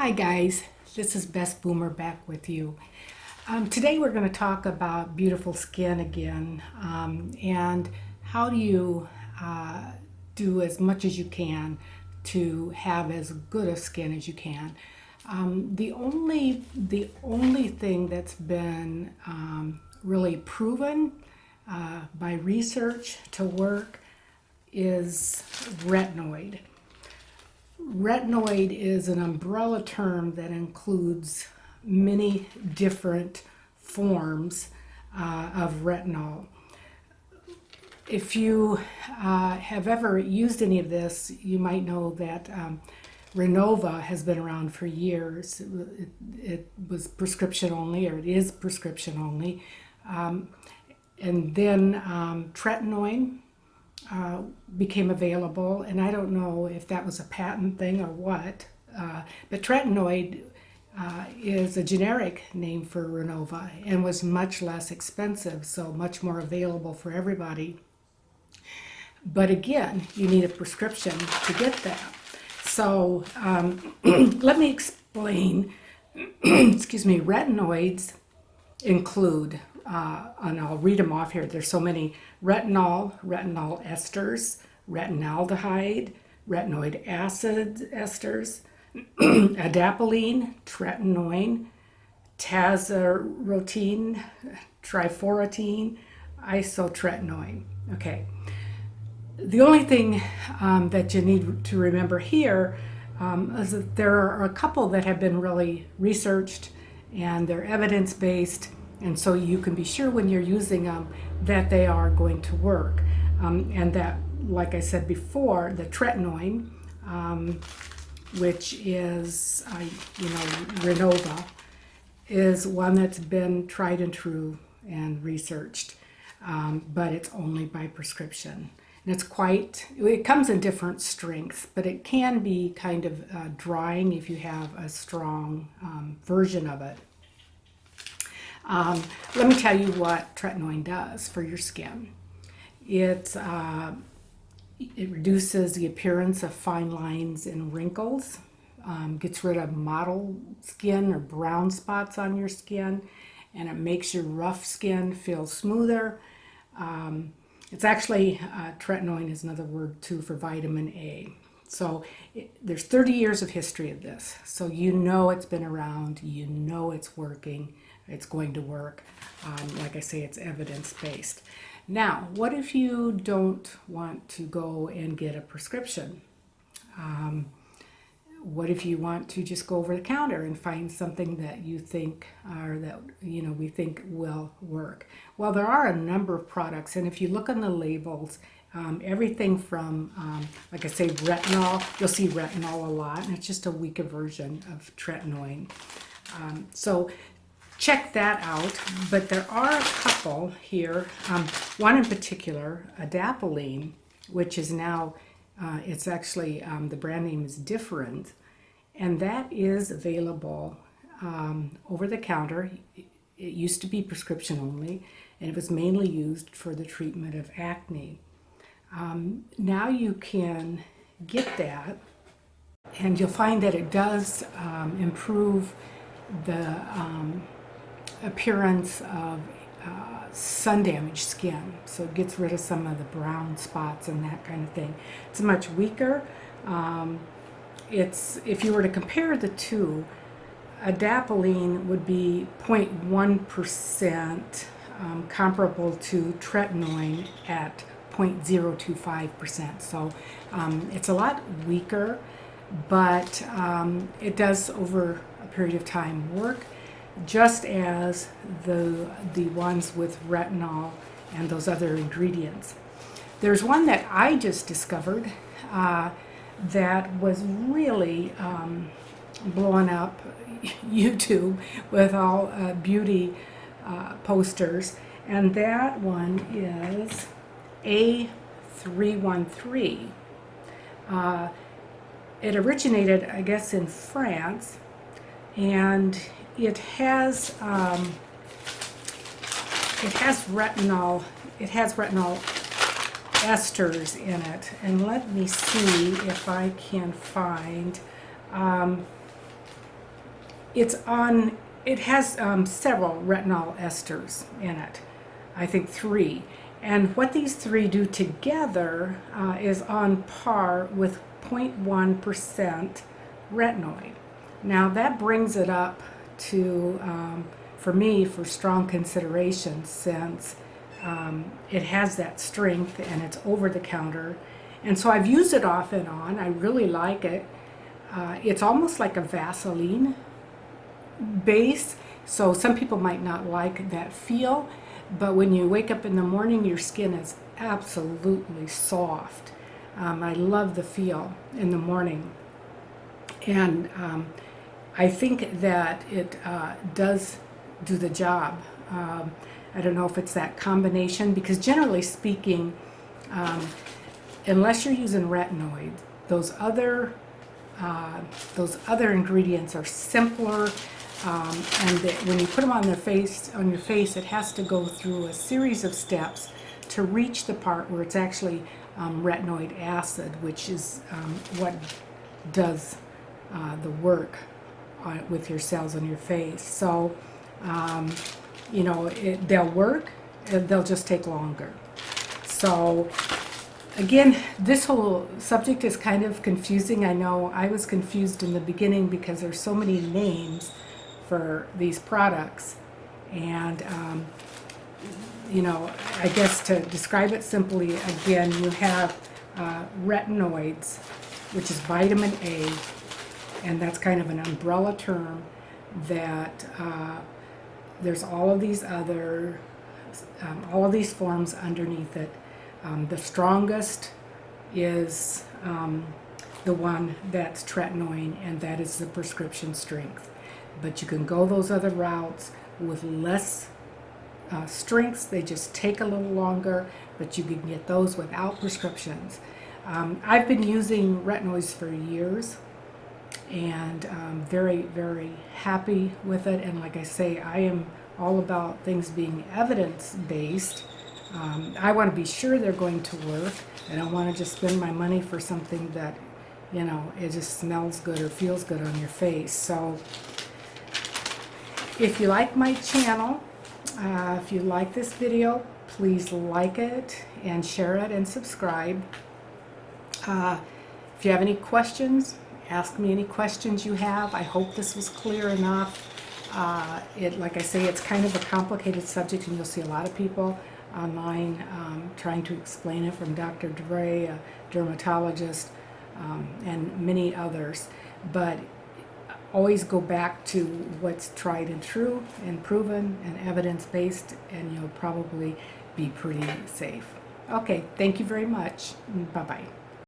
Hi guys, this is Bess Boomer back with you. Today we're going to talk about beautiful skin again, and how do you do as much as you can to have as good a skin as you can. The only thing that's been really proven by research to work is retinoid. Retinoid is an umbrella term that includes many different forms of retinol. If you have ever used any of this, you might know that Renova has been around for years. It was prescription only, or it is prescription only. And then tretinoin became available, and I don't know if that was a patent thing or what, but tretinoid is a generic name for Renova and was much less expensive, so much more available for everybody. But again, you need a prescription to get that. So let me explain. Excuse me. Retinoids include, and I'll read them off here. There's so many: retinol, retinol esters, retinaldehyde, retinoid acid esters, adapalene, tretinoin, tazarotene, triforotene, isotretinoin. Okay. The only thing that you need to remember here is that there are a couple that have been really researched and they're evidence-based, and so you can be sure when you're using them that they are going to work. And that, like I said before, the tretinoin, which is, Renova, is one that's been tried and true and researched, but it's only by prescription. And it comes in different strengths, but it can be kind of drying if you have a strong version of it. Let me tell you what tretinoin does for your skin. It reduces the appearance of fine lines and wrinkles, gets rid of mottle skin or brown spots on your skin, and it makes your rough skin feel smoother. It's actually, tretinoin is another word too for vitamin A. So there's 30 years of history of this. So you know it's been around, you know it's working, it's going to work. Like I say, it's evidence-based. Now, what if you don't want to go and get a prescription? What if you want to just go over the counter and find something that you think, or that we think will work? Well, there are a number of products, and if you look on the labels, everything from, like I say, retinol, you'll see retinol a lot, and it's just a weaker version of tretinoin. So check that out. But there are a couple here. One in particular, adapalene, which is now, it's actually, the brand name is different, and that is available over the counter. It used to be prescription only, and it was mainly used for the treatment of acne. Now you can get that, and you'll find that it does improve the appearance of sun-damaged skin. So it gets rid of some of the brown spots and that kind of thing. It's much weaker. If you were to compare the two, adapalene would be 0.1% comparable to tretinoin at 0.025%. So it's a lot weaker, but it does over a period of time work, just as the ones with retinol and those other ingredients. There's one that I just discovered that was really blowing up YouTube with all beauty posters, and that one is A313. It originated, I guess, in France, and it has retinol. It has retinol esters in it, and let me see if I can find It has several retinol esters in it. I think 3. And what these 3 do together is on par with 0.1% retinoid. Now that brings it up to, for me, for strong consideration, since it has that strength and it's over the counter. And so I've used it off and on. I really like it. It's almost like a Vaseline base, so some people might not like that feel, but when you wake up in the morning, your skin is absolutely soft. I love the feel in the morning, and I think that it does do the job. I don't know if it's that combination, because generally speaking, unless you're using retinoid, those other ingredients are simpler, and when you put them on your face, it has to go through a series of steps to reach the part where it's actually retinoid acid, which is what does the work with your cells on your face. So, they'll work, they'll just take longer. So, again, this whole subject is kind of confusing. I know I was confused in the beginning because there's so many names for these products, and I guess to describe it simply, again, you have retinoids, which is vitamin A, and that's kind of an umbrella term that there's all of these forms underneath it. The strongest is the one that's tretinoin, and that is the prescription strength. But you can go those other routes with less strengths. They just take a little longer, but you can get those without prescriptions. I've been using retinoids for years, and very, very happy with it. And like I say, I am all about things being evidence-based. I want to be sure they're going to work. I don't want to just spend my money for something that, it just smells good or feels good on your face. So if you like my channel, if you like this video, please like it and share it and subscribe. If you have any questions, ask me any questions you have. I hope this was clear enough. Like I say, it's kind of a complicated subject, and you'll see a lot of people online trying to explain it, from Dr. Dre, a dermatologist, and many others. But always go back to what's tried and true and proven and evidence-based, and you'll probably be pretty safe. Okay, thank you very much. Bye-bye.